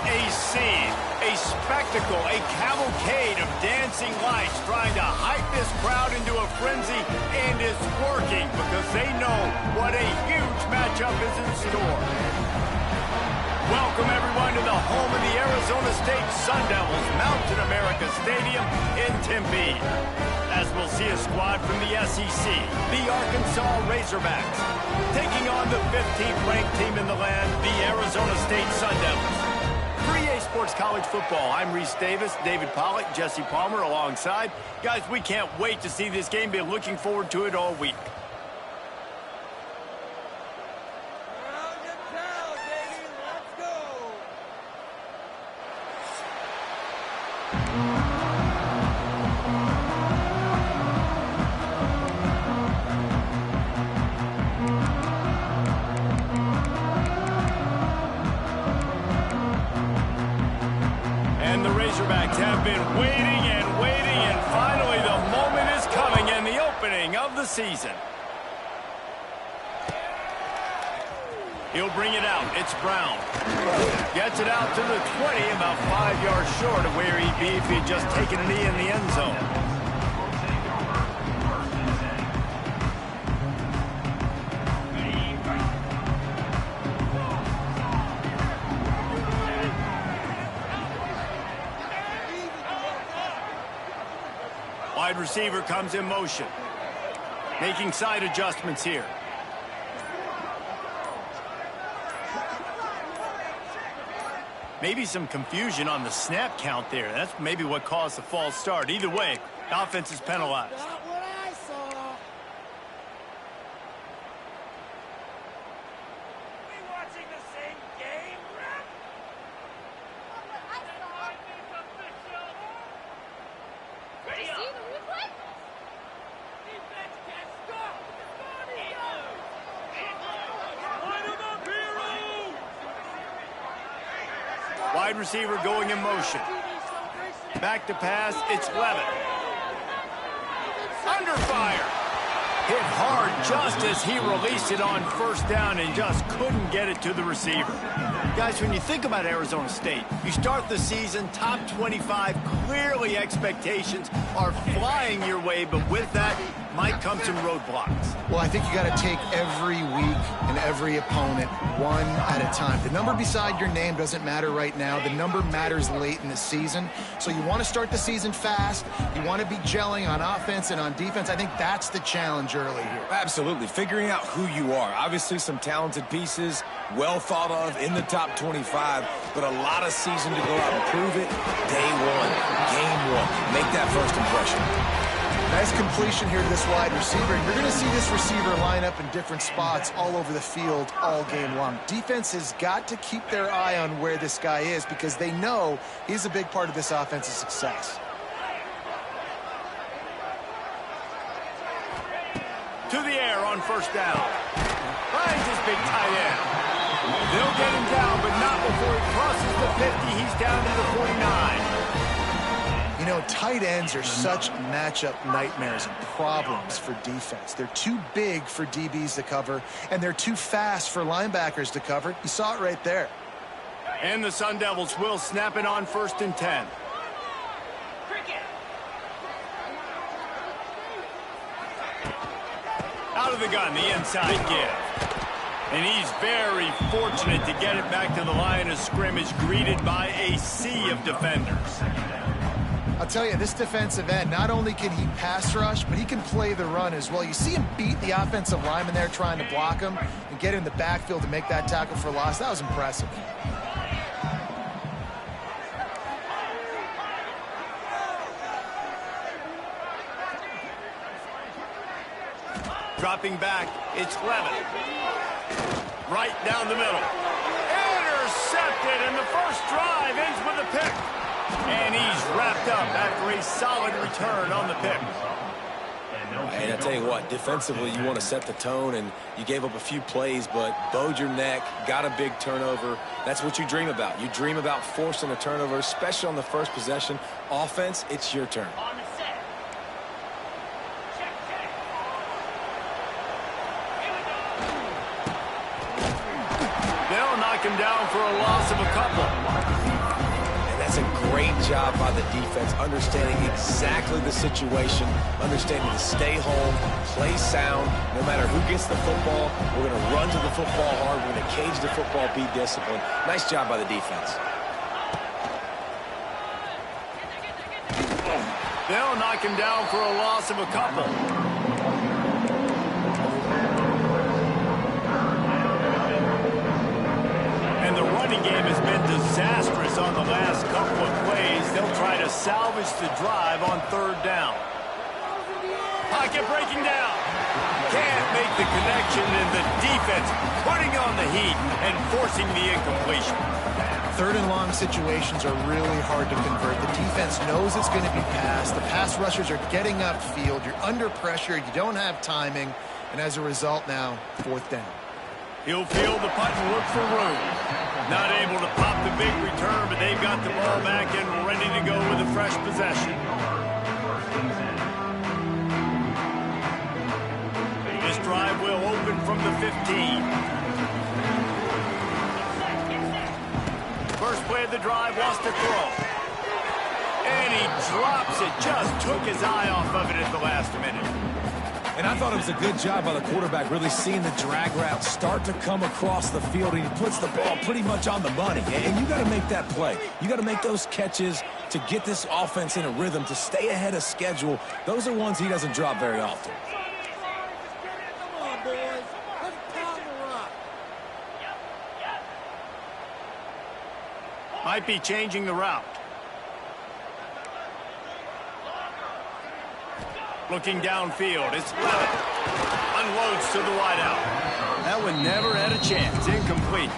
a scene, a spectacle, a cavalcade of dancing lights trying to hype this crowd into a frenzy, and it's working because they know what a huge matchup is in store. Welcome, everyone, to the home of the Arizona State Sun Devils, Mountain America Stadium in Tempe. As we'll see a squad from the SEC, the Arkansas Razorbacks, taking on the 15th ranked team in the land, the Arizona State Sun Devils. For EA Sports College Football, I'm Reese Davis, David Pollack, Jesse Palmer alongside. Guys, we can't wait to see this game. Been looking forward to it all week. And the Razorbacks have been waiting and finally the moment is coming and the opening of the season. He'll bring it out. It's Brown. Gets it out to the 20, about 5 yards short of where he'd be if he'd just taken a knee in the end zone. Wide receiver comes in motion. Making side adjustments here. Maybe some confusion on the snap count there. That's maybe what caused the false start. Either way, offense is penalized. Not what I saw. We watching the same game, ref? Ready up. Defense can't stop. Line 'em up, heroes! Wide receiver going in motion. Back to pass, it's Levitt. Under fire. Hit hard just as he released it on first down and just couldn't get it to the receiver. Guys, when you think about Arizona State, you start the season top 25. Clearly expectations are flying your way, but with that might come some roadblocks. Well, I think you got to take every week and every opponent one at a time. The number beside your name doesn't matter right now. The number matters late in the season. So you want to start the season fast. You want to be gelling on offense and on defense. I think that's the challenge early here. Absolutely. Figuring out who you are. Obviously some talented pieces, well thought of in the top 25, but a lot of season to go out and prove it. Day one, game one. Make that first impression. Nice completion here to this wide receiver. You're going to see this receiver line up in different spots all over the field all game long. Defense has got to keep their eye on where this guy is because they know he's a big part of this offense's success. To the air on first down. Finds his big tight end. They'll get him down, but not before he crosses the 50. He's down to the 49. You know, tight ends are such matchup nightmares and problems for defense. They're too big for DBs to cover, and they're too fast for linebackers to cover. You saw it right there. And the Sun Devils will snap it on first and 10. Out of the gun, the inside give. And he's very fortunate to get it back to the line of scrimmage, greeted by a sea of defenders. I'll tell you, this defensive end, not only can he pass rush, but he can play the run as well. You see him beat the offensive lineman there trying to block him and get in the backfield to make that tackle for loss. That was impressive. Dropping back, it's Levitt. Right down the middle. Intercepted, and the first drive ends with a pick. And he's wrapped up after a solid return on the pick. And I tell you what, defensively, you want to set the tone, and you gave up a few plays, but bowed your neck, got a big turnover. That's what you dream about. You dream about forcing a turnover, especially on the first possession. Offense, it's your turn. On the set. Check, check. Here we go. They'll knock him down for a loss of a couple. great job by the defense, understanding exactly the situation, understanding to stay home, play sound. No matter who gets the football, we're going to run to the football hard. We're going to cage the football, be disciplined. Nice job by the defense. They'll knock him down for a loss of a couple. And the running game has been disastrous on the last couple of plays. They'll try to salvage the drive on third down. Pocket breaking down. Can't make the connection, and the defense putting on the heat and forcing the incompletion. Third and long situations are really hard to convert. The defense knows it's going to be passed. The pass rushers are getting upfield. You're under pressure. You don't have timing. And as a result now, fourth down. He'll field the punt and look for room. Not able to pop the big return, but they've got the ball back and ready to go with a fresh possession. This drive will open from the 15. First play of the drive, wants to throw. And he drops it. Just took his eye off of it at the last minute. And I thought it was a good job by the quarterback, really seeing the drag route start to come across the field, and he puts the ball pretty much on the money. And you got to make that play. You got to make those catches to get this offense in a rhythm, to stay ahead of schedule. Those are ones he doesn't drop very often. Come on, boys. Let's pound the rock. Might be changing the route. Looking downfield, it's Levitt. Unloads to the wideout. That one never had a chance. Incomplete.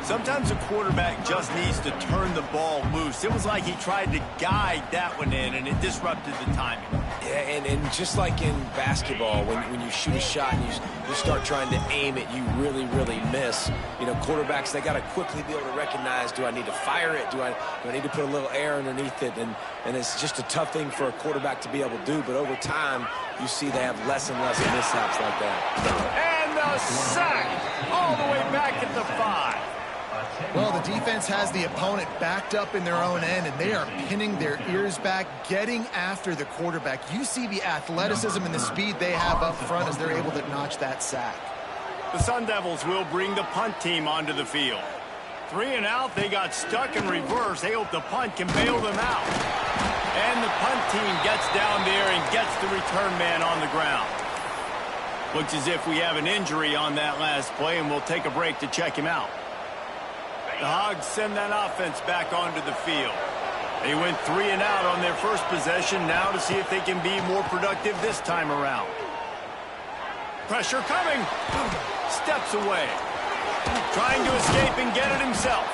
Sometimes a quarterback just needs to turn the ball loose. It was like he tried to guide that one in, and it disrupted the timing. Yeah, and just like in basketball, when you shoot a shot and you start trying to aim it, you really, really miss. You know, quarterbacks, they got to quickly be able to recognize, do I need to fire it? Do I need to put a little air underneath it? And it's just a tough thing for a quarterback to be able to do. But over time, you see they have less and less mishaps like that. And the sack all the way back at the 5. Well, the defense has the opponent backed up in their own end, and they are pinning their ears back, getting after the quarterback. You see the athleticism and the speed they have up front as they're able to notch that sack. The Sun Devils will bring the punt team onto the field. 3 and out, they got stuck in reverse. They hope the punt can bail them out. And the punt team gets down there and gets the return man on the ground. Looks as if we have an injury on that last play, and we'll take a break to check him out. The Hogs send that offense back onto the field. They went 3 and out on their first possession, now to see if they can be more productive this time around. Pressure coming. Steps away. Trying to escape and get it himself.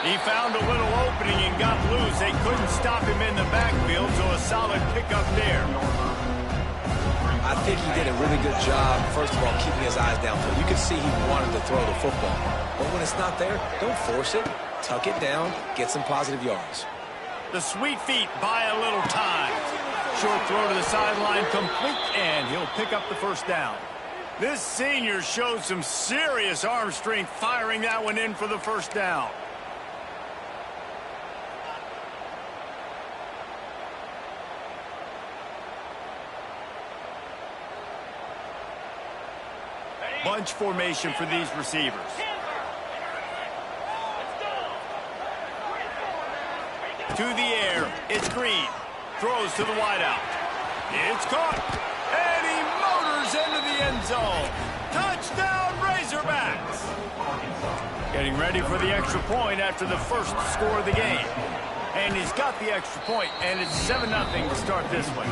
He found a little opening and got loose. They couldn't stop him in the backfield, so a solid pickup there. I think he did a really good job, first of all, keeping his eyes downfield. You could see he wanted to throw the football. But when it's not there, don't force it. Tuck it down, get some positive yards. The sweet feet buy a little time. Short throw to the sideline, complete, and he'll pick up the first down. This senior showed some serious arm strength firing that one in for the first down. Bunch formation for these receivers. To the air, it's Green. Throws to the wideout. It's caught. And he motors into the end zone. Touchdown, Razorbacks. Getting ready for the extra point after the first score of the game. And he's got the extra point, and it's 7-0 to start this one.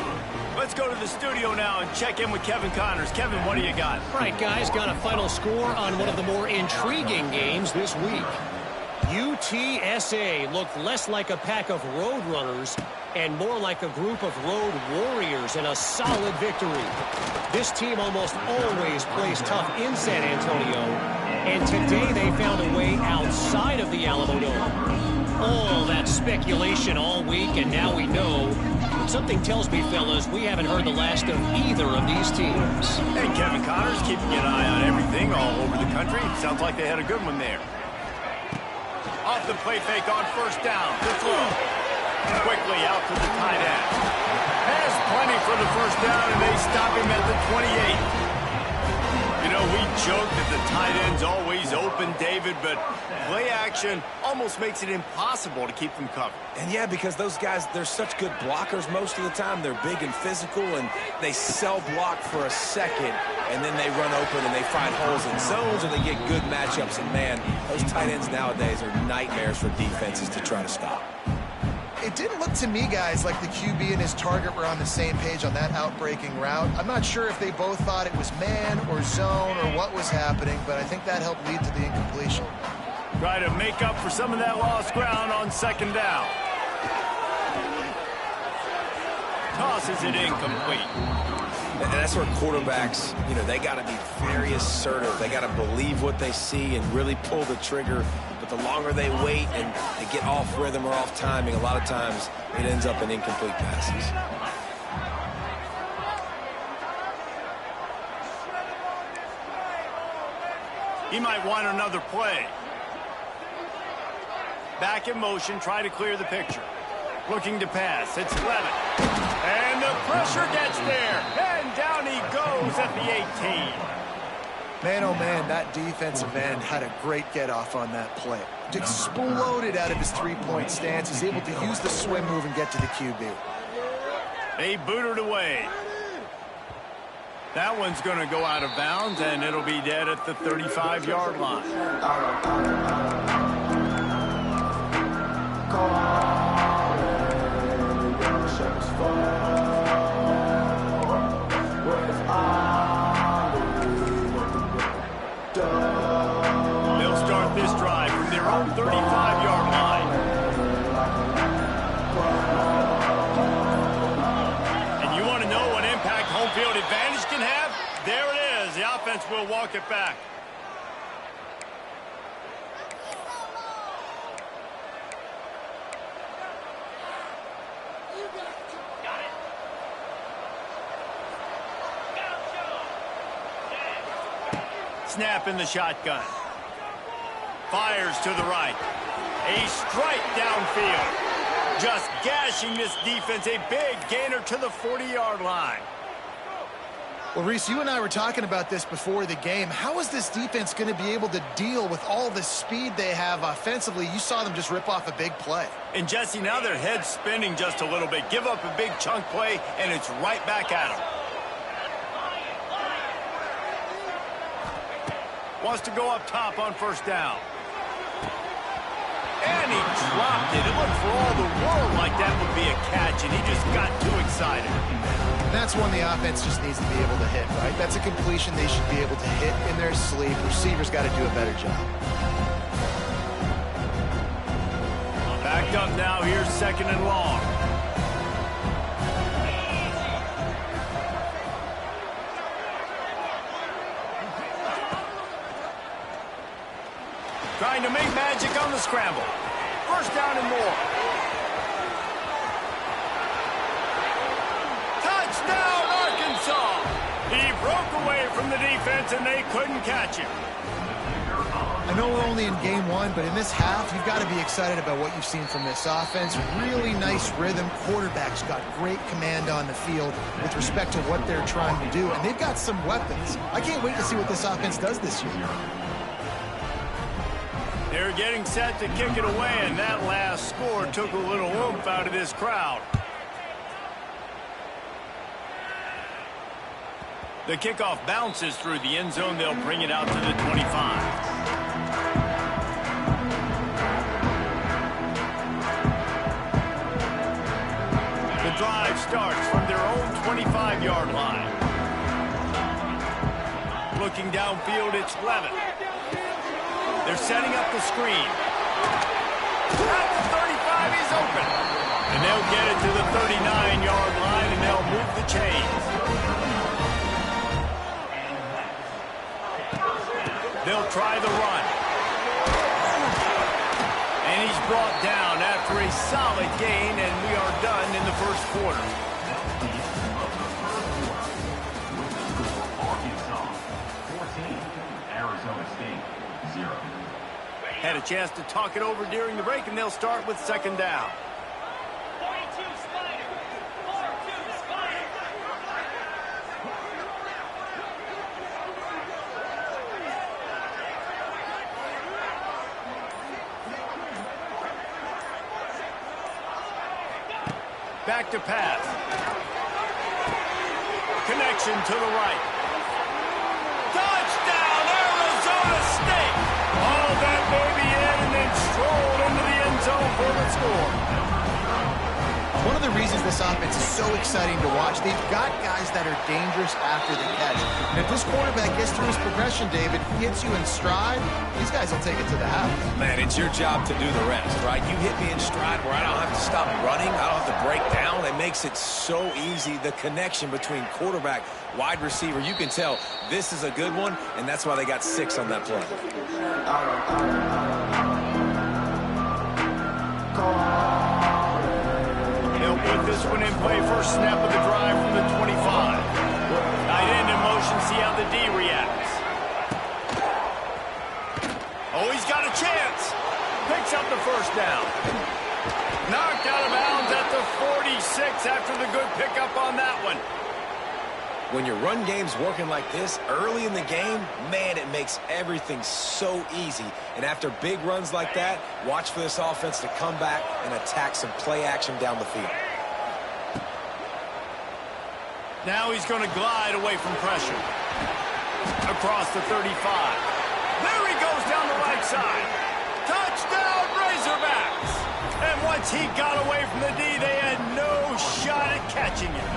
Let's go to the studio now and check in with Kevin Connors. Kevin, what do you got? All right, guys, got a final score on one of the more intriguing games this week. UTSA looked less like a pack of road runners and more like a group of road warriors in a solid victory. This team almost always plays tough in San Antonio, and today they found a way outside of the Alamo Dome. All that speculation all week, and now we know. But something tells me, fellas, we haven't heard the last of either of these teams. Hey, Kevin Connors keeping an eye on everything all over the country. Sounds like they had a good one there. Off the play fake on first down. The throw. Quickly out to the tight end. Has plenty for the first down, and they stop him at the 28. You know, we joke that the tight end's always open, David, but play action almost makes it impossible to keep them covered. And yeah, because those guys, they're such good blockers most of the time. They're big and physical, and they cell block for a second, and then they run open and they find holes in zones, or they get good matchups. And man, those tight ends nowadays are nightmares for defenses to try to stop. It didn't look to me, guys, like the QB and his target were on the same page on that outbreaking route. I'm not sure if they both thought it was man or zone or what was happening, but I think that helped lead to the incompletion. Try to make up for some of that lost ground on second down. Tosses it incomplete. And that's where quarterbacks, you know, they got to be very assertive. They got to believe what they see and really pull the trigger. But the longer they wait and they get off rhythm or off timing, a lot of times it ends up in incomplete passes. He might want another play. Back in motion, try to clear the picture. Looking to pass, it's Levitt. And the pressure gets there. And down he goes at the 18. Man, oh man, that defensive end had a great get-off on that play. Exploded out of his three-point stance. He's able to use the swim move and get to the QB. They boot it away. That one's going to go out of bounds, and it'll be dead at the 35-yard line. They'll start this drive from their own 35-yard line. And you want to know what impact home field advantage can have? There it is. The offense will walk it back. Snap in the shotgun. Fires to the right. A strike downfield. Just gashing this defense. A big gainer to the 40-yard line. Well, Reese, you and I were talking about this before the game. How is this defense going to be able to deal with all the speed they have offensively? You saw them just rip off a big play. And, Jesse, now their head's spinning just a little bit. Give up a big chunk play, and it's right back at them. Wants to go up top on first down. And he dropped it. It looked for all the world like that would be a catch, and he just got too excited. That's one the offense just needs to be able to hit, right? That's a completion they should be able to hit in their sleep. Receivers got to do a better job. Backed up now. Here's second and long. Trying to make magic on the scramble. First down and more. Touchdown, Arkansas! He broke away from the defense, and they couldn't catch him. I know we're only in game one, but in this half, you've got to be excited about what you've seen from this offense. Really nice rhythm. Quarterback's got great command on the field with respect to what they're trying to do, and they've got some weapons. I can't wait to see what this offense does this year. They're getting set to kick it away, and that last score took a little oomph out of this crowd. The kickoff bounces through the end zone. They'll bring it out to the 25. The drive starts from their own 25-yard line. Looking downfield, it's Levitt. They're setting up the screen. At the 35, he's open. And they'll get it to the 39-yard line, and they'll move the chains. They'll try the run. And he's brought down after a solid gain, and we are done in the first quarter. Arkansas, 14. Arizona State, 0. Had a chance to talk it over during the break, and they'll start with second down. back to pass. Connection to the right. Touchdown, Arizona State! All that baby in and then strolled into the end zone for the score. One of the reasons this offense is so exciting to watch, they've got guys that are dangerous after the catch. And if this quarterback gets through his progression, David, hits you in stride, these guys will take it to the house. Man, it's your job to do the rest, right? You hit me in stride where I don't have to stop running. I don't have to break down. It makes it so easy. The connection between quarterback, wide receiver, you can tell this is a good one, and that's why they got 6 on that play. They'll put this one in play first snap of the drive from the 25. Tight end in motion, see how the D reacts. Oh, he's got a chance. Picks up the first down. Knocked out of bounds at the 46 after the good pickup on that one. When your run game's working like this early in the game, man, it makes everything so easy. And after big runs like that, watch for this offense to come back and attack some play action down the field. Now he's going to glide away from pressure. Across the 35. There he goes down the right side. Touchdown, Razorbacks! And once he got away from the D, they had no shot at catching it.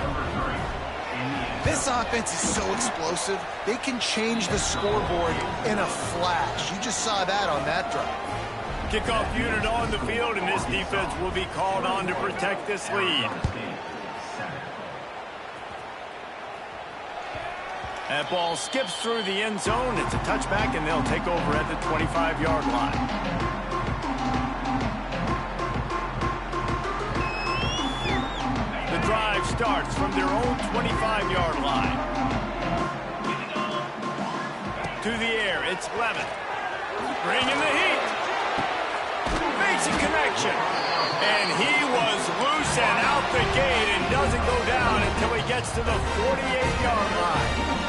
This offense is so explosive, they can change the scoreboard in a flash. You just saw that on that drive. Kickoff unit on the field, and this defense will be called on to protect this lead. That ball skips through the end zone. It's a touchback, and they'll take over at the 25-yard line. The drive starts from their own 25-yard line. To the air, it's Levin. Bringing the heat. Basic connection. And he was loose and out the gate and doesn't go down until he gets to the 48-yard line.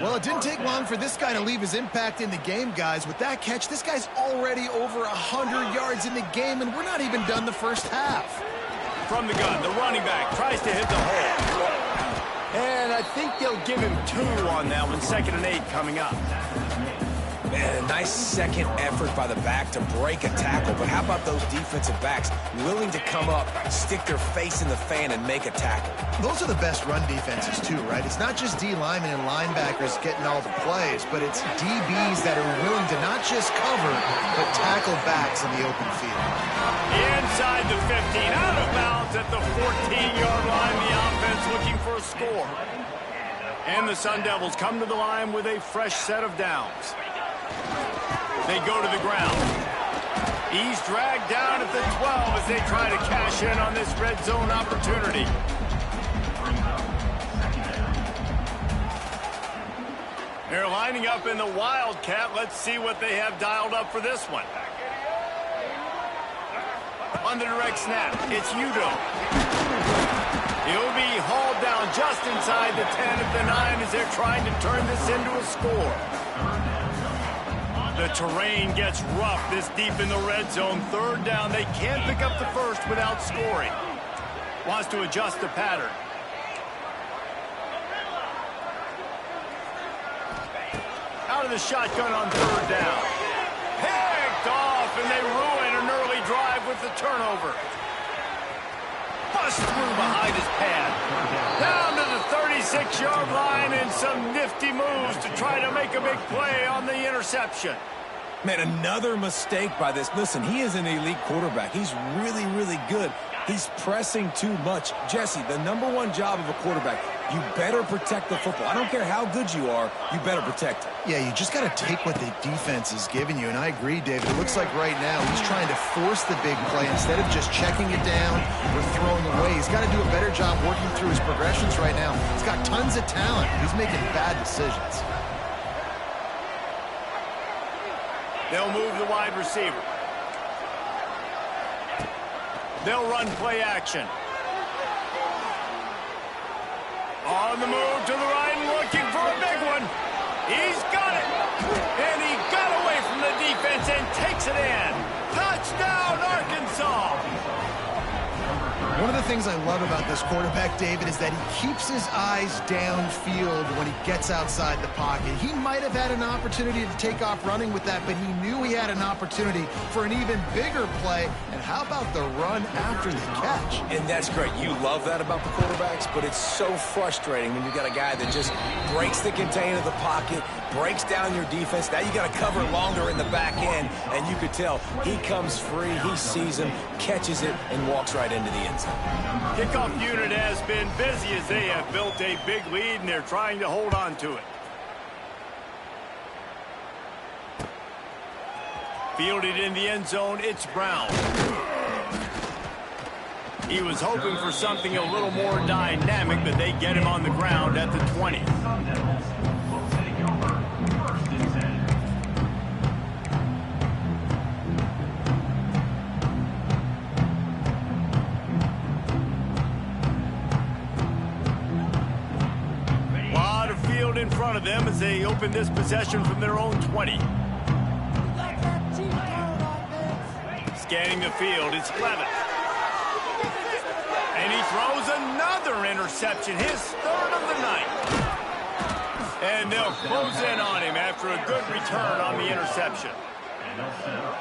Well, it didn't take long for this guy to leave his impact in the game, guys. With that catch, this guy's already over 100 yards in the game, and we're not even done the first half. From the gun, the running back tries to hit the hole. And I think they'll give him 2 on that one. 2nd and 8 coming up. Man, a nice second effort by the back to break a tackle. But how about those defensive backs willing to come up, stick their face in the fan, and make a tackle? Those are the best run defenses, too, right? It's not just D linemen and linebackers getting all the plays, but it's DBs that are willing to not just cover, but tackle backs in the open field. Inside the 15, out of bounds at the 14-yard line. The offense looking for a score. And the Sun Devils come to the line with a fresh set of downs. They go to the ground. He's dragged down at the 12 as they try to cash in on this red zone opportunity. They're lining up in the Wildcat. Let's see what they have dialed up for this one. On the direct snap, it's Udo. He'll be hauled down just inside the 10 at the 9 as they're trying to turn this into a score. The terrain gets rough this deep in the red zone. 3rd down, they can't pick up the first without scoring. Wants to adjust the pattern. Out of the shotgun on 3rd down. Picked off, and they ruin an early drive with the turnover. Bust through behind his pad. Down to the 36-yard line, and some nifty moves to try to make a big play on the interception. Man, another mistake by this. Listen, he is an elite quarterback. He's really, really good. He's pressing too much. Jesse, the #1 job of a quarterback, you better protect the football. I don't care how good you are, you better protect it. Yeah, you just got to take what the defense is giving you, and I agree, David. It looks like right now he's trying to force the big play instead of just checking it down or throwing away. He's got to do a better job working through his progressions right now. He's got tons of talent. He's making bad decisions. They'll move the wide receiver. They'll run play action. On the move to the right and looking for a big one. He's got it. And he got away from the defense and takes it in. Touchdown, Arkansas. One of the things I love about this quarterback, David, is that he keeps his eyes downfield when he gets outside the pocket. He might have had an opportunity to take off running with that, but he knew he had an opportunity for an even bigger play. And how about the run after the catch? And that's great. You love that about the quarterbacks, but it's so frustrating when you got a guy that just breaks the contain of the pocket, breaks down your defense. Now you got to cover longer in the back end, and you could tell he comes free, he sees him, catches it, and walks right into the end zone. Kickoff unit has been busy as they have built a big lead, and they're trying to hold on to it. Fielded in the end zone, it's Brown. He was hoping for something a little more dynamic, but they get him on the ground at the 20. Sun Devils will take over 1st and 10. Lot of field in front of them as they open this possession from their own 20. Scanning the field, it's Levis. And he throws another interception, his 3rd of the night. And they'll close in on him after a good return on the interception.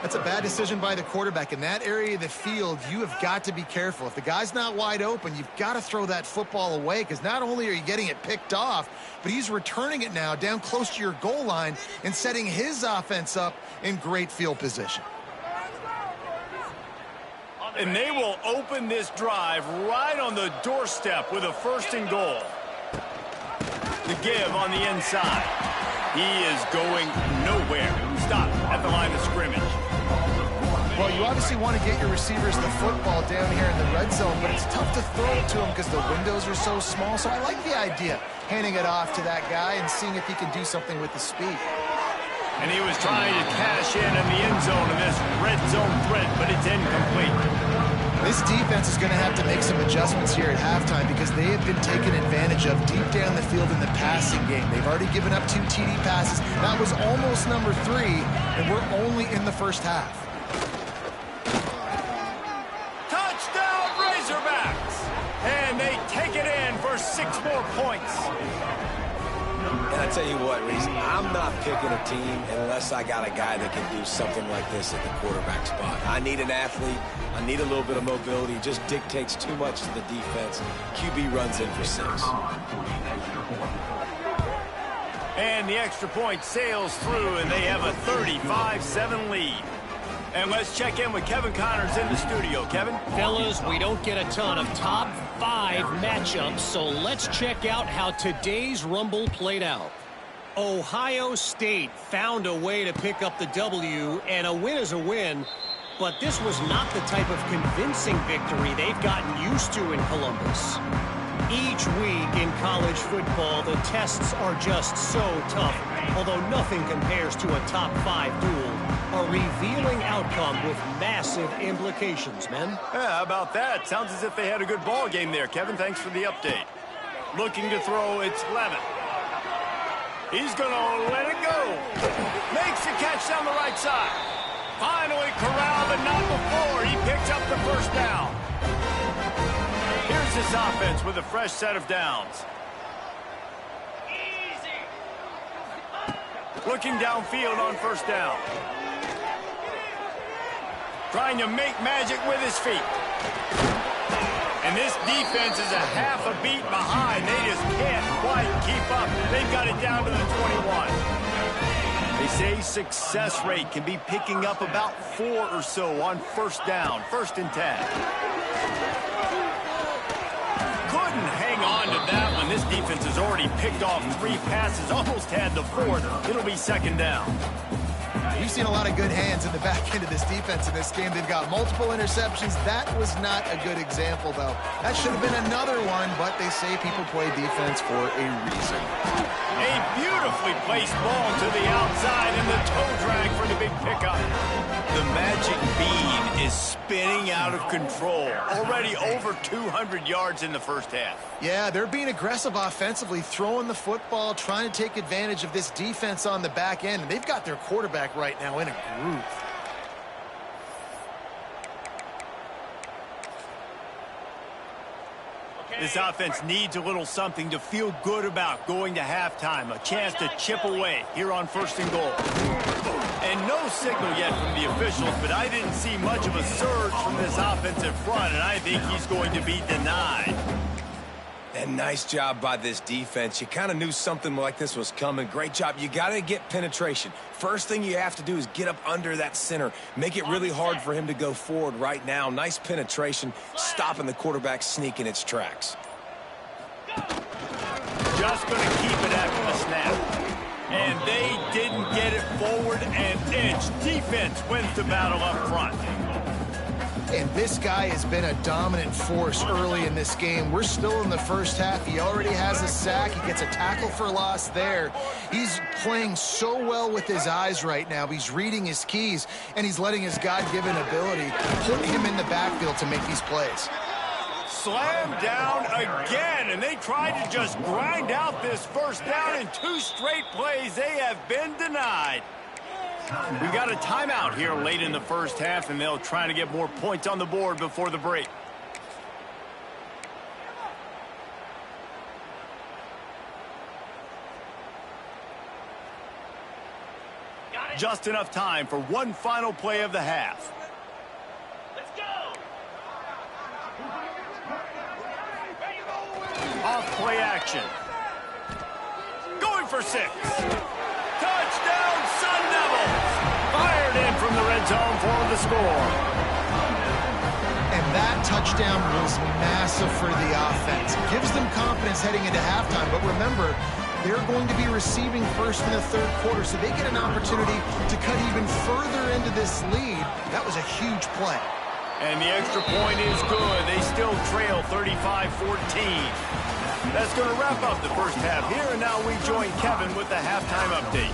That's a bad decision by the quarterback. In that area of the field, you have got to be careful. If the guy's not wide open, you've got to throw that football away, because not only are you getting it picked off, but he's returning it now down close to your goal line and setting his offense up in great field position. And they will open this drive right on the doorstep with a 1st and goal. The give on the inside. He is going nowhere. Stop at the line of scrimmage. Well, you obviously want to get your receivers the football down here in the red zone, but it's tough to throw it to them because the windows are so small. So I like the idea, handing it off to that guy and seeing if he can do something with the speed. And he was trying to cash in the end zone in this red zone threat, but it's incomplete. This defense is going to have to make some adjustments here at halftime because they have been taken advantage of deep down the field in the passing game. They've already given up 2 TD passes. That was almost number 3, and we're only in the first half. Touchdown Razorbacks! And they take it in for 6 more points. And I tell you what, Reese, I'm not picking a team unless I got a guy that can do something like this at the quarterback spot. I need an athlete. I need a little bit of mobility. It just dictates too much to the defense. QB runs in for 6. And the extra point sails through, and they have a 35-7 lead. And let's check in with Kevin Connors in the studio. Kevin? Fellas, we don't get a ton of top 5 matchups, so let's check out how today's Rumble played out. Ohio State found a way to pick up the W, and a win is a win, but this was not the type of convincing victory they've gotten used to in Columbus. Each week in college football, the tests are just so tough, although nothing compares to a top 5 duel. A revealing outcome with massive implications, men. Yeah, how about that? Sounds as if they had a good ball game there, Kevin. Thanks for the update. Looking to throw, it's Levin. He's going to let it go. Makes the catch down the right side. Finally corralled, but not before. He picks up the 1st down. Here's this offense with a fresh set of downs. Looking downfield on 1st down. Trying to make magic with his feet. And this defense is a half a beat behind. They just can't quite keep up. They've got it down to the 21. They say success rate can be picking up about 4 or so on 1st down, 1st and 10. Couldn't hang on to that one. This defense has already picked off 3 passes, almost had the 4th. It'll be 2nd down. We've seen a lot of good hands in the back end of this defense in this game. They've got multiple interceptions. That was not a good example, though. That should have been another one, but they say people play defense for a reason. A beautifully placed ball to the outside, and the toe drag for the big pickup. The magic bean is spinning out of control. Already over 200 yards in the 1st half. Yeah, they're being aggressive offensively, throwing the football, trying to take advantage of this defense on the back end. And they've got their quarterback right now in a groove. This offense needs a little something to feel good about going to halftime. A chance to chip away here on 1st and goal. And no signal yet from the officials, but I didn't see much of a surge from this offensive front, and I think he's going to be denied. And nice job by this defense. You kind of knew something like this was coming. Great job. You got to get penetration. First thing you have to do is get up under that center. Make it really hard for him to go forward right now. Nice penetration, stopping the quarterback sneak in its tracks. Just going to keep it after the snap. And they didn't get it forward an inch. Defense wins the battle up front. And this guy has been a dominant force early in this game. We're still in the first half. He already has a sack. He gets a tackle for loss there. He's playing so well with his eyes right now. He's reading his keys, and he's letting his God-given ability put him in the backfield to make these plays. Slam down again, and they tried to just grind out this first down in 2 straight plays. They have been denied. We got a timeout here late in the first half, and they'll try to get more points on the board before the break. Just enough time for one final play of the half. Let's go. Off play action. Going for 6. Touchdown, Sun Devils! Fired in from the red zone for the score. And that touchdown was massive for the offense. It gives them confidence heading into halftime. But remember, they're going to be receiving first in the 3rd quarter, so they get an opportunity to cut even further into this lead. That was a huge play. And the extra point is good. They still trail 35-14. That's going to wrap up the first half here, and now we join Kevin with the halftime update.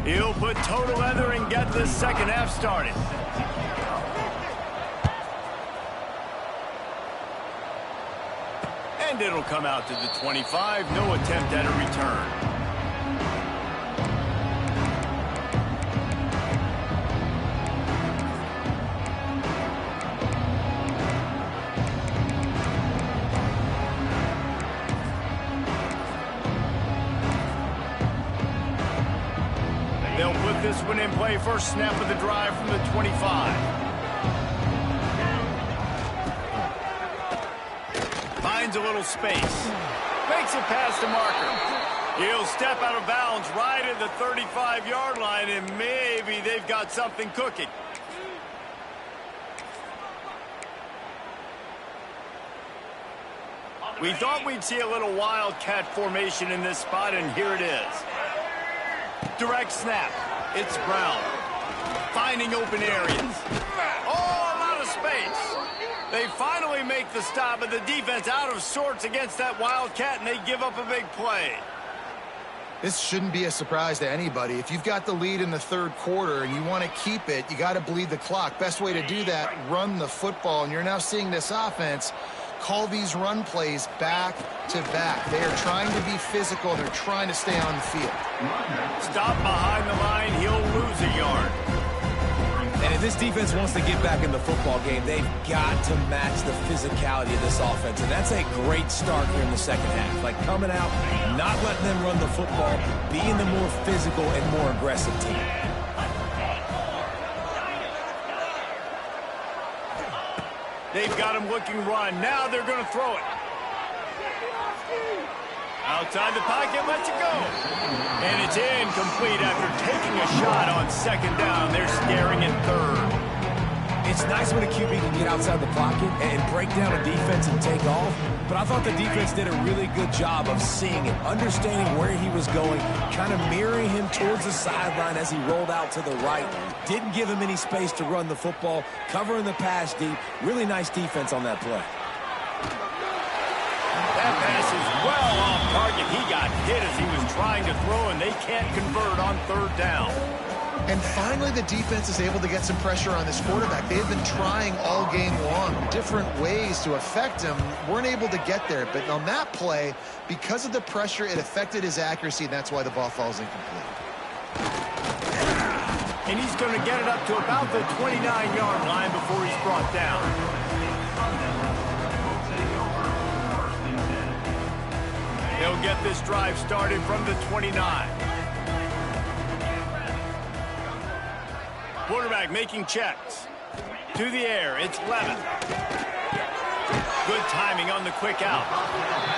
He'll put toe together and get this second half started. And it'll come out to the 25. No attempt at a return. They'll put this one in play. First snap of the drive from the 25. Finds a little space. Makes it past the marker. He'll step out of bounds right at the 35-yard line, and maybe they've got something cooking. We thought we'd see a little wildcat formation in this spot, and here it is. Direct snap. It's Brown. Finding open areas. Oh, a lot of space. They finally make the stop, but the defense out of sorts against that wildcat, and they give up a big play. This shouldn't be a surprise to anybody. If you've got the lead in the 3rd quarter and you want to keep it, you got to bleed the clock. Best way to do that, run the football. And you're now seeing this offense call these run plays back to back. They are trying to be physical. They're trying to stay on the field. Stop behind the line. He'll lose a yard. And if this defense wants to get back in the football game, they've got to match the physicality of this offense. And that's a great start here in the second half. Like coming out, not letting them run the football, being the more physical and more aggressive team. They've got him looking run. Now they're going to throw it. Outside the pocket, lets it go. And it's incomplete after taking a shot on 2nd down. They're staring at 3rd. It's nice when a QB can get outside the pocket and break down a defense and take off. But I thought the defense did a really good job of seeing it, understanding where he was going, kind of mirroring him towards the sideline as he rolled out to the right. Didn't give him any space to run the football, covering the pass deep. Really nice defense on that play. That pass is well off target. He got hit as he was trying to throw, and they can't convert on 3rd down. And finally, the defense is able to get some pressure on this quarterback. They have been trying all game long different ways to affect him. Weren't able to get there. But on that play, because of the pressure, it affected his accuracy, and that's why the ball falls incomplete. And he's going to get it up to about the 29-yard line before he's brought down. They'll get this drive started from the 29. Quarterback making checks. To the air, it's Levin. Good timing on the quick out.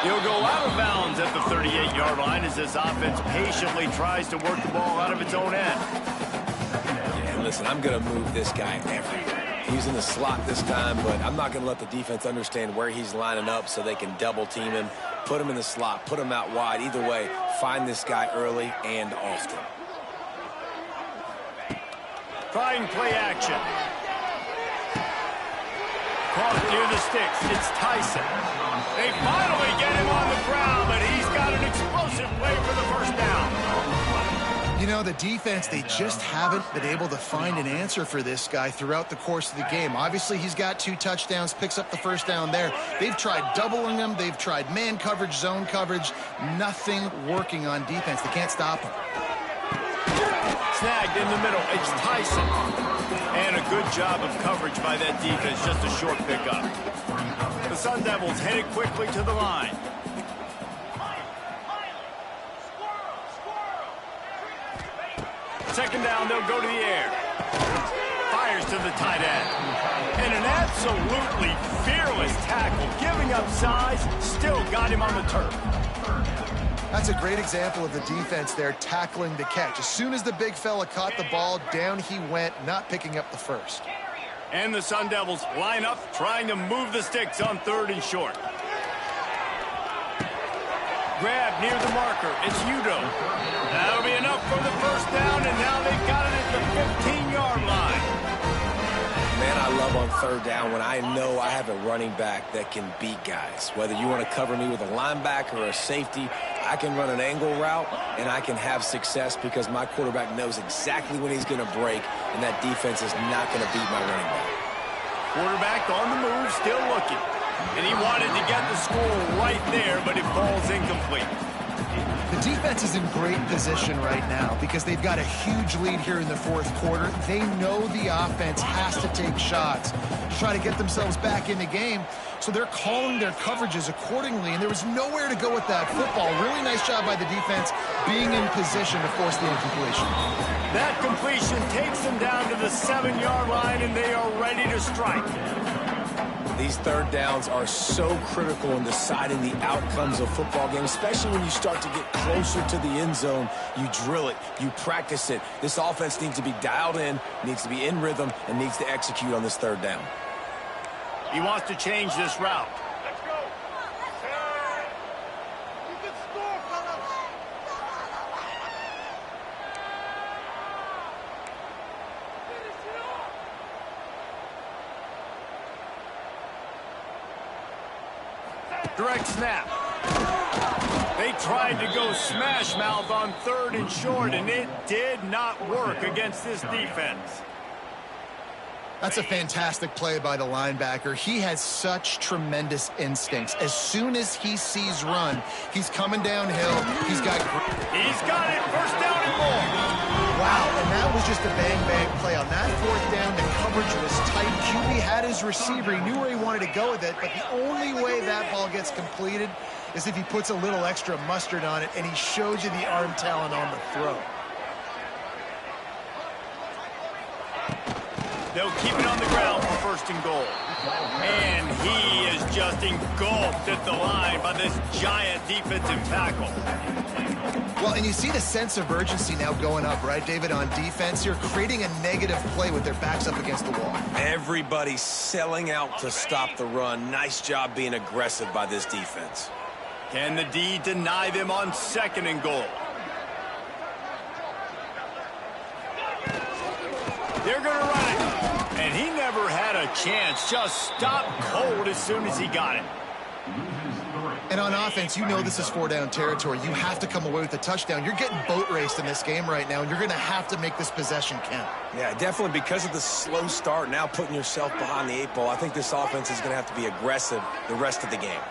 He'll go out of bounds at the 38-yard line as this offense patiently tries to work the ball out of its own end. Yeah, listen, I'm going to move this guy everywhere. He's in the slot this time, but I'm not going to let the defense understand where he's lining up so they can double team him, put him in the slot, put him out wide. Either way, find this guy early and often. Trying play action. Caught near the sticks. It's Tyson. They finally get him on the ground, but he's got an explosive play for the first down. You know, the defense, they just haven't been able to find an answer for this guy throughout the course of the game. Obviously, he's got 2 touchdowns, picks up the first down there. They've tried doubling him. They've tried man coverage, zone coverage. Nothing working on defense. They can't stop him. Snagged in the middle. It's Tyson. And a good job of coverage by that defense. Just a short pickup. The Sun Devils headed quickly to the line. Second down, they'll go to the air. Fires to the tight end. And an absolutely fearless tackle. Giving up size, still got him on the turf. That's a great example of the defense there tackling the catch. As soon as the big fella caught the ball, down he went, not picking up the first. And the Sun Devils line up, trying to move the sticks on 3rd and short. Grab near the marker. It's Udo. That'll be enough for the first down, and now they've got it at the 15-yard line. Man, I love on 3rd down when I know I have a running back that can beat guys. Whether you want to cover me with a linebacker or a safety, I can run an angle route, and I can have success because my quarterback knows exactly when he's going to break, and that defense is not going to beat my running back. Quarterback on the move, still looking. And he wanted to get the score right there, but it falls incomplete. The defense is in great position right now because they've got a huge lead here in the 4th quarter. They know the offense has to take shots to try to get themselves back in the game, so they're calling their coverages accordingly, and there was nowhere to go with that football. Really nice job by the defense being in position to force the incompletion. That completion takes them down to the 7-yard line, and they are ready to strike. These 3rd downs are so critical in deciding the outcomes of football games, especially when you start to get closer to the end zone. You drill it, you practice it. This offense needs to be dialed in, needs to be in rhythm, and needs to execute on this 3rd down. He wants to change this route. Let's go. You can score, fellas. Finish it off. Direct snap. They tried to go smash mouth on 3rd and short, and it did not work against this defense. That's a fantastic play by the linebacker. He has such tremendous instincts. As soon as he sees run, he's coming downhill. He's got it. First down and more. Wow, and that was just a bang-bang play. On that 4th down, the coverage was tight. QB had his receiver. He knew where he wanted to go with it, but the only way that ball gets completed is if he puts a little extra mustard on it, and he shows you the arm talent on the throw. They'll keep it on the ground for 1st and goal. And he is just engulfed at the line by this giant defensive tackle. Well, and you see the sense of urgency now going up, right, David, on defense here, creating a negative play with their backs up against the wall. Everybody's selling out to stop the run. Nice job being aggressive by this defense. Can the D deny them on 2nd and goal? They're going to run it. And he never had a chance. Just stopped cold as soon as he got it. And on offense, you know this is 4-down territory. You have to come away with a touchdown. You're getting boat raced in this game right now, and you're going to have to make this possession count. Yeah, definitely because of the slow start, now putting yourself behind the 8 ball. I think this offense is going to have to be aggressive the rest of the game.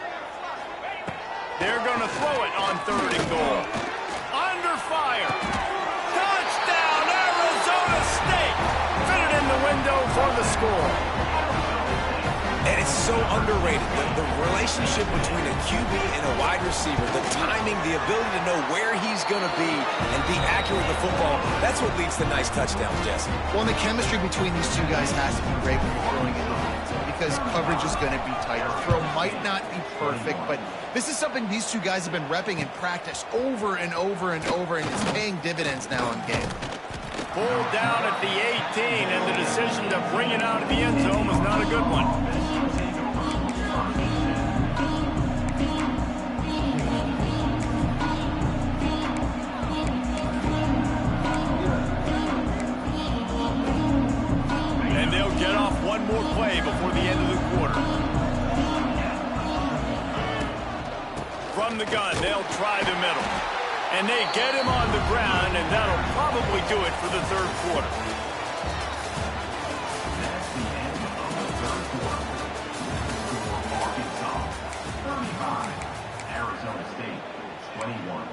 They're going to throw it on 3rd and goal. Under fire. Touchdown, Arizona State! for the score. And it's so underrated. The relationship between a QB and a wide receiver, the timing, the ability to know where he's going to be and be accurate with the football, that's what leads to nice touchdowns, Jesse. Well, and the chemistry between these two guys has to be great when you're throwing in the hands because coverage is going to be tight. The throw might not be perfect, but this is something these two guys have been repping in practice over and over and over, and it's paying dividends now in game. Pulled down at the 18, and the decision to bring it out of the end zone was not a good one. And they'll get off one more play before the end of the quarter. From the gun, they'll try the middle. And they get him on the ground, and that'll probably do it for the third quarter. That's the end of the third quarter. For Arkansas, 35. Arizona State, 21.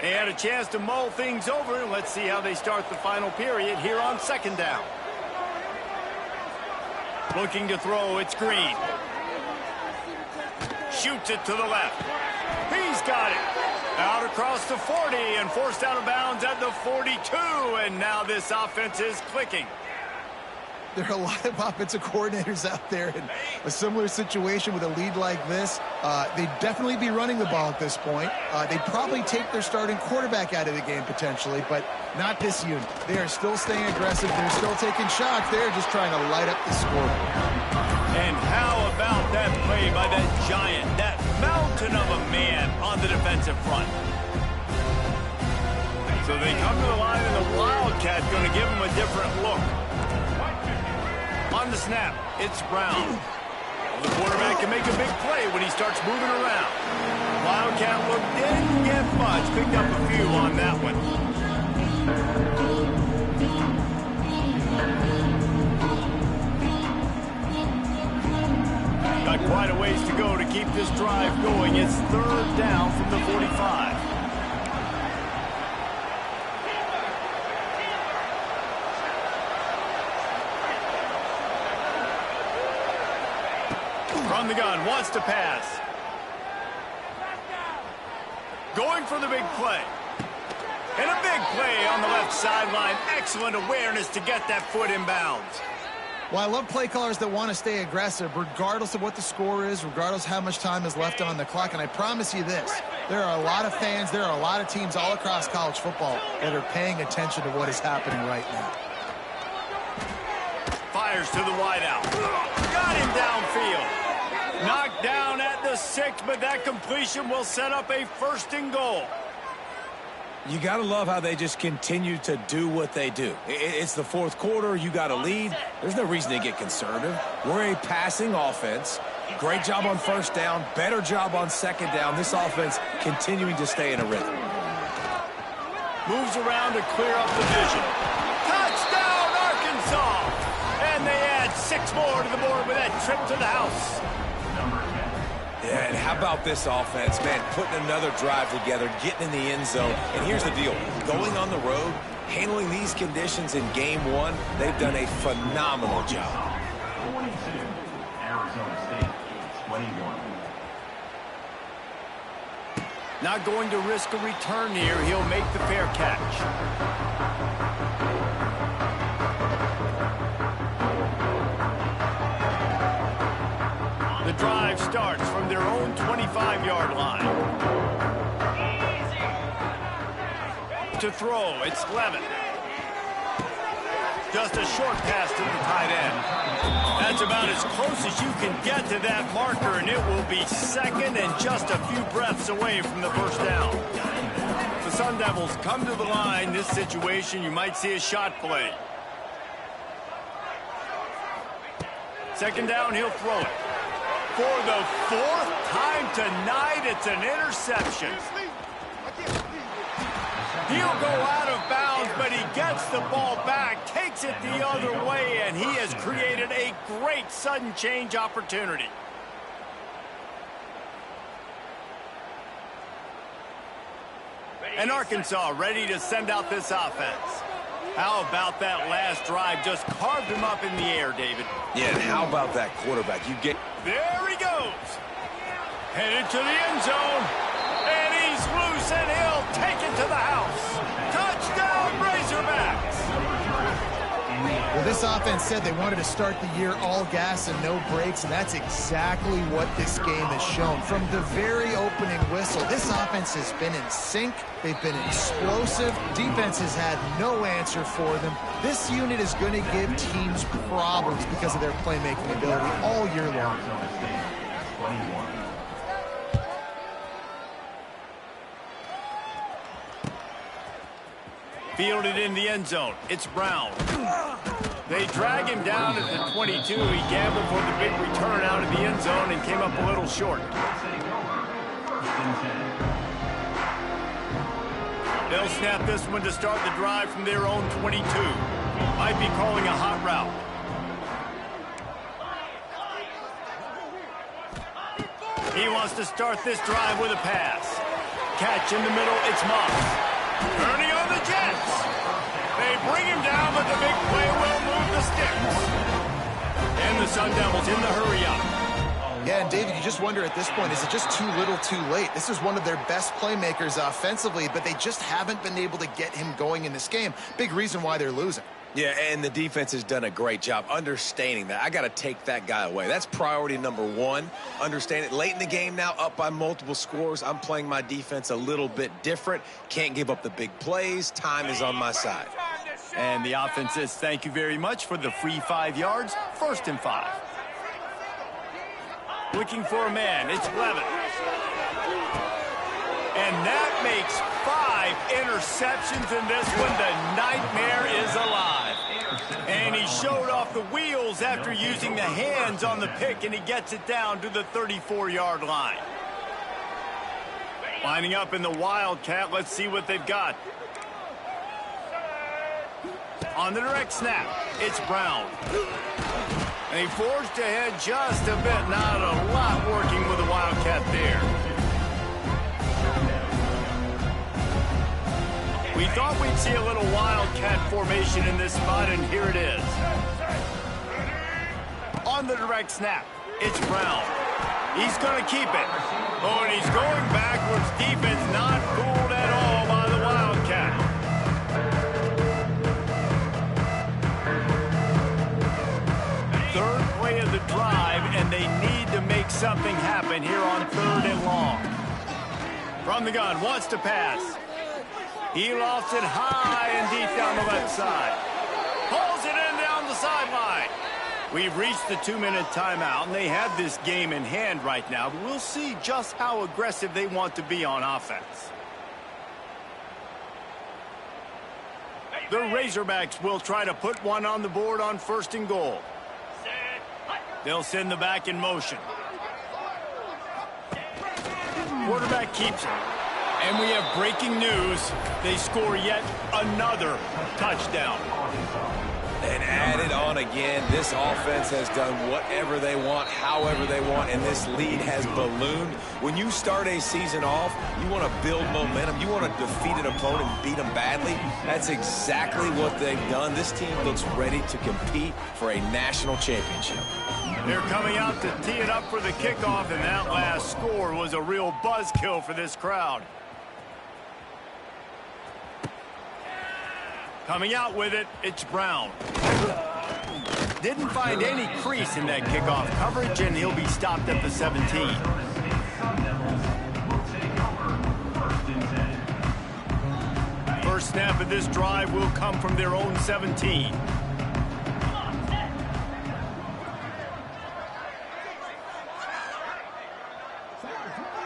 They had a chance to mull things over. Let's see how they start the final period here on second down. Looking to throw, it's Green. Shoots it to the left. He's got it. Out across the 40 and forced out of bounds at the 42. And now this offense is clicking. There are a lot of offensive coordinators out there in a similar situation with a lead like this. They'd definitely be running the ball at this point. They'd probably take their starting quarterback out of the game potentially, but not this unit. They are still staying aggressive. They're still taking shots. They're just trying to light up the scoreboard. And how about that play by that giant, that mountain of a man on the defensive front? So they come to the line, and the Wildcat going to give them a different look. On the snap, it's Brown. The quarterback can make a big play when he starts moving around. Wildcat look didn't get much, picked up a few on that one. Got quite a ways to go to keep this drive going. It's third down from the 45. From the gun, wants to pass. Going for the big play. And a big play on the left sideline. Excellent awareness to get that foot in bounds. Well, I love play callers that want to stay aggressive regardless of what the score is, regardless how much time is left on the clock. And I promise you this, there are a lot of fans, there are a lot of teams all across college football that are paying attention to what is happening right now. Fires to the wideout. Got him downfield. Knocked down at the 6, but that completion will set up a 1st and goal. You got to love how they just continue to do what they do. It's the fourth quarter. You got a lead. There's no reason to get conservative. We're a passing offense. Great job on first down. Better job on second down. This offense continuing to stay in a rhythm. Moves around to clear up the vision. Touchdown, Arkansas! And they add 6 more to the board with that trip to the house. Yeah, and how about this offense, man, putting another drive together, getting in the end zone. And here's the deal. Going on the road, handling these conditions in game 1, they've done a phenomenal job. 22, Arizona State, 21. Not going to risk a return here. He'll make the fair catch. The drive starts from their own 25-yard line. To throw, it's Levin. Just a short pass to the tight end. That's about as close as you can get to that marker, and it will be second and just a few breaths away from the first down. The Sun Devils come to the line. This situation, you might see a shot play. Second down, he'll throw it. For the 4th time tonight, it's an interception. He'll go out of bounds, but he gets the ball back, takes it the other way, and he has created a great sudden change opportunity. And Arkansas ready to send out this offense. How about that last drive? Just carved him up in the air, David. Yeah, and how about that quarterback? There he goes. Headed to the end zone. And he's loose, and he'll take it to the house. Touchdown, Razorbacks. Well, this offense said they wanted to start the year all gas and no brakes, and that's exactly what this game has shown. From the very opening whistle, this offense has been in sync. They've been explosive. Defense has had no answer for them. This unit is going to give teams problems because of their playmaking ability all year long. Fielded in the end zone. It's Brown. They drag him down at the 22. He gambled for the big return out of the end zone and came up a little short. They'll snap this one to start the drive from their own 22. Might be calling a hot route. He wants to start this drive with a pass. Catch in the middle. It's Moss. Turning on the Jets. They bring him down, but the big play will move the sticks. And the Sun Devils in the hurry-up. Yeah, and David, you just wonder at this point, is it just too little too late? This is one of their best playmakers offensively, but they just haven't been able to get him going in this game. Big reason why they're losing. Yeah, and the defense has done a great job understanding that. I got to take that guy away. That's priority number one. Understand it. Late in the game now, up by multiple scores. I'm playing my defense a little bit different. Can't give up the big plays. Time is on my side. And the offense says thank you very much for the free 5 yards. 1st and 5. Looking for a man. It's Levin. And that makes 5 interceptions in this one. The nightmare is alive. And he showed off the wheels after using the hands on the pick, and he gets it down to the 34-yard line. Lining up in the Wildcat. Let's see what they've got. On the direct snap, it's Brown. And he forged ahead just a bit. Not a lot working with the Wildcat there. We thought we'd see a little Wildcat formation in this spot, and here it is. On the direct snap, it's Brown. He's going to keep it. Oh, and he's going backwards. Defense not fooled at all by the Wildcat. Third play of the drive, and they need to make something happen here on 3rd and long. From the gun, wants to pass. He lofts it high and deep down the left side. Pulls it in down the sideline. We've reached the 2-minute timeout, and they have this game in hand right now, but we'll see just how aggressive they want to be on offense. The Razorbacks will try to put one on the board on 1st and goal. They'll send the back in motion. Quarterback keeps it. And we have breaking news. They score yet another touchdown. And add it on again. This offense has done whatever they want, however they want, and this lead has ballooned. When you start a season off, you want to build momentum. You want to defeat an opponent and beat them badly. That's exactly what they've done. This team looks ready to compete for a national championship. They're coming out to tee it up for the kickoff, and that last score was a real buzzkill for this crowd. Coming out with it, it's Brown. Didn't find any crease in that kickoff coverage, and he'll be stopped at the 17. First snap of this drive will come from their own 17.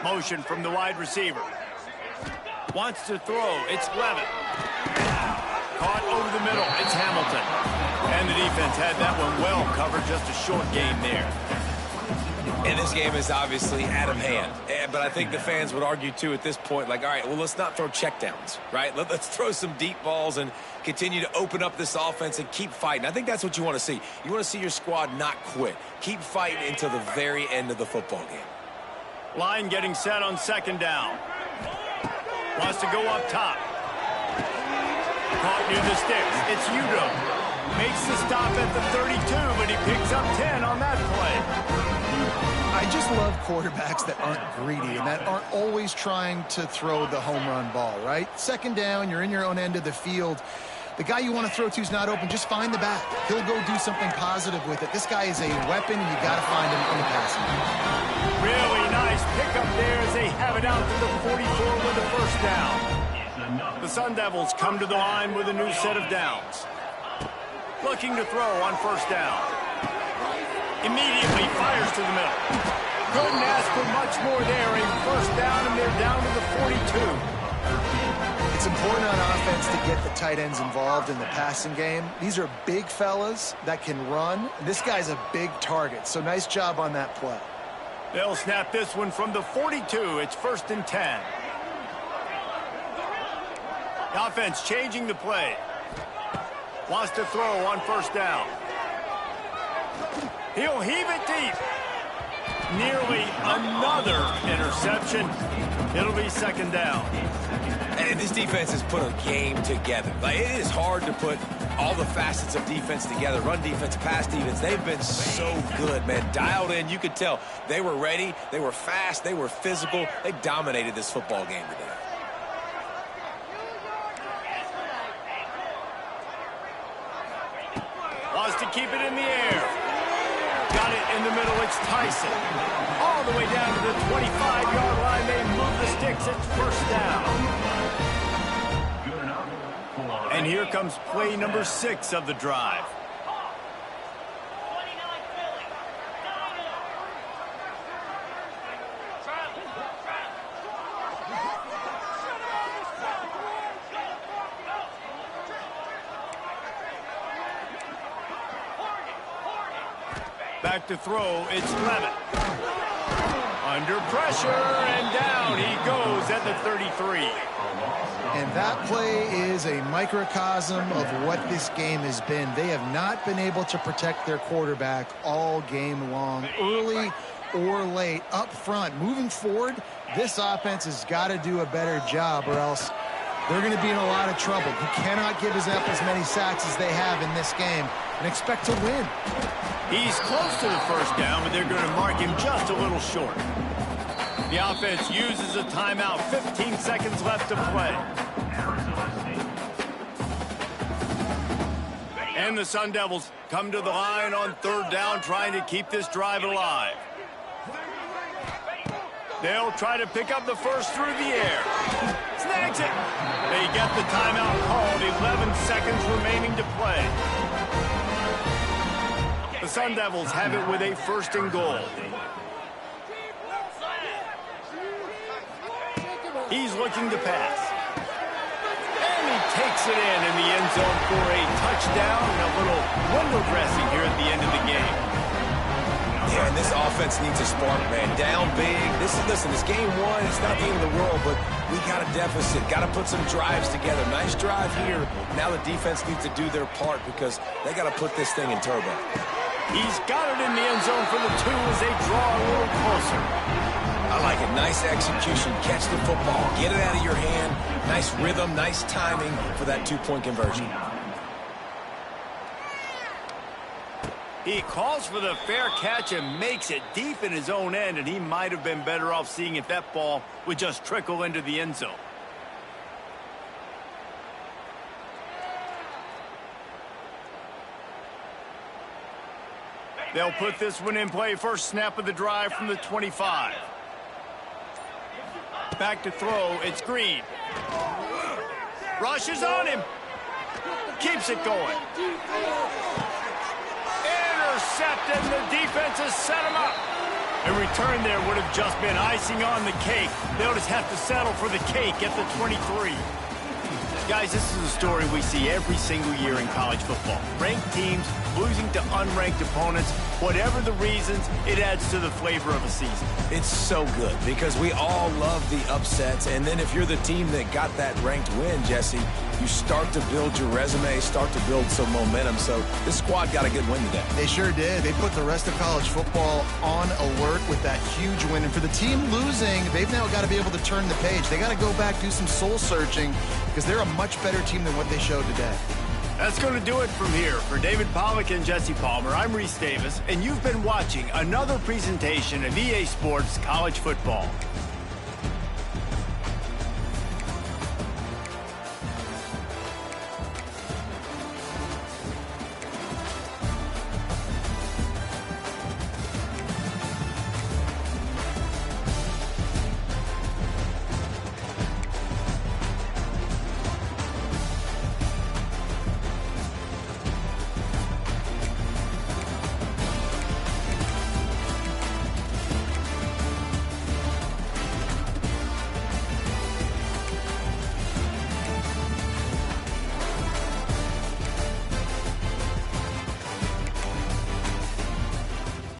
Motion from the wide receiver. Wants to throw. It's Levin. Caught over the middle. It's Hamilton. And the defense had that one well covered. Just a short gain there. And this game is obviously out of hand. But I think the fans would argue, too, at this point, like, all right, well, let's not throw checkdowns, right? Let's throw some deep balls and continue to open up this offense and keep fighting. I think that's what you want to see. You want to see your squad not quit. Keep fighting until the very end of the football game. Line getting set on 2nd down. Wants to go up top. Caught near the sticks. It's Udo. Makes the stop at the 32, but he picks up 10 on that play. I just love quarterbacks that aren't greedy and that aren't always trying to throw the home run ball, right? Second down, you're in your own end of the field. The guy you want to throw to is not open. Just find the back. He'll go do something positive with it. This guy is a weapon, and you got to find him on the passing game. Really nice pickup there as they have it out to the 44 with the first down. The Sun Devils come to the line with a new set of downs. Looking to throw on first down. Immediately fires to the middle. Couldn't ask for much more there. A first down, and they're down to the 42. It's important on offense to get the tight ends involved in the passing game. These are big fellas that can run. This guy's a big target, so nice job on that play. They'll snap this one from the 42. It's 1st and 10. The offense changing the play. Wants to throw on first down. He'll heave it deep. Nearly another interception. It'll be 2nd down. And this defense has put a game together. Like, it is hard to put all the facets of defense together. Run defense, pass defense. They've been so good, man. Dialed in. You could tell they were ready. They were fast. They were physical. They dominated this football game today. Wants to keep it in the air. Got it in the middle. It's Tyson. All the way down to the 25-yard line. They move the sticks. It's 1st down. And here comes play number 6 of the drive. Back to throw, it's Levitt. Under pressure, and down he goes at the 33. And that play is a microcosm of what this game has been. They have not been able to protect their quarterback all game long, early or late, up front. Moving forward, this offense has got to do a better job, or else they're going to be in a lot of trouble. You cannot give up as many sacks as they have in this game and expect to win. He's close to the first down, but they're going to mark him just a little short. The offense uses a timeout. 15 seconds left to play. And the Sun Devils come to the line on 3rd down, trying to keep this drive alive. They'll try to pick up the first through the air. Snags it. They get the timeout called. 11 seconds remaining to play. The Sun Devils have it with a 1st and goal. He's looking to pass. And he takes it in the end zone for a touchdown and a little window dressing here at the end of the game. Yeah, and this offense needs a spark, man. Down big. Listen, this game 1, it's not the end of the world, but we got a deficit. Got to put some drives together. Nice drive here. Now the defense needs to do their part because they got to put this thing in turbo. He's got it in the end zone for the 2 as they draw a little closer. I like it. Nice execution. Catch the football. Get it out of your hand. Nice rhythm, nice timing for that 2-point conversion. He calls for the fair catch and makes it deep in his own end, and he might have been better off seeing if that ball would just trickle into the end zone. They'll put this one in play. First snap of the drive from the 25. Back to throw. It's Green. Rushes on him. Keeps it going. Intercepted. The defense has set him up. A return there would have just been icing on the cake. They'll just have to settle for the cake at the 23. Guys, this is a story we see every single year in college football. Ranked teams losing to unranked opponents. Whatever the reasons, it adds to the flavor of a season. It's so good because we all love the upsets. And then if you're the team that got that ranked win, Jesse, you start to build your resume, start to build some momentum. So this squad got a good win today. They sure did. They put the rest of college football on alert with that huge win. And for the team losing, they've now got to be able to turn the page. They got to go back, do some soul searching, because they're a much better team than what they showed today. That's going to do it from here. For David Pollack and Jesse Palmer, I'm Reese Davis, and you've been watching another presentation of EA Sports College Football.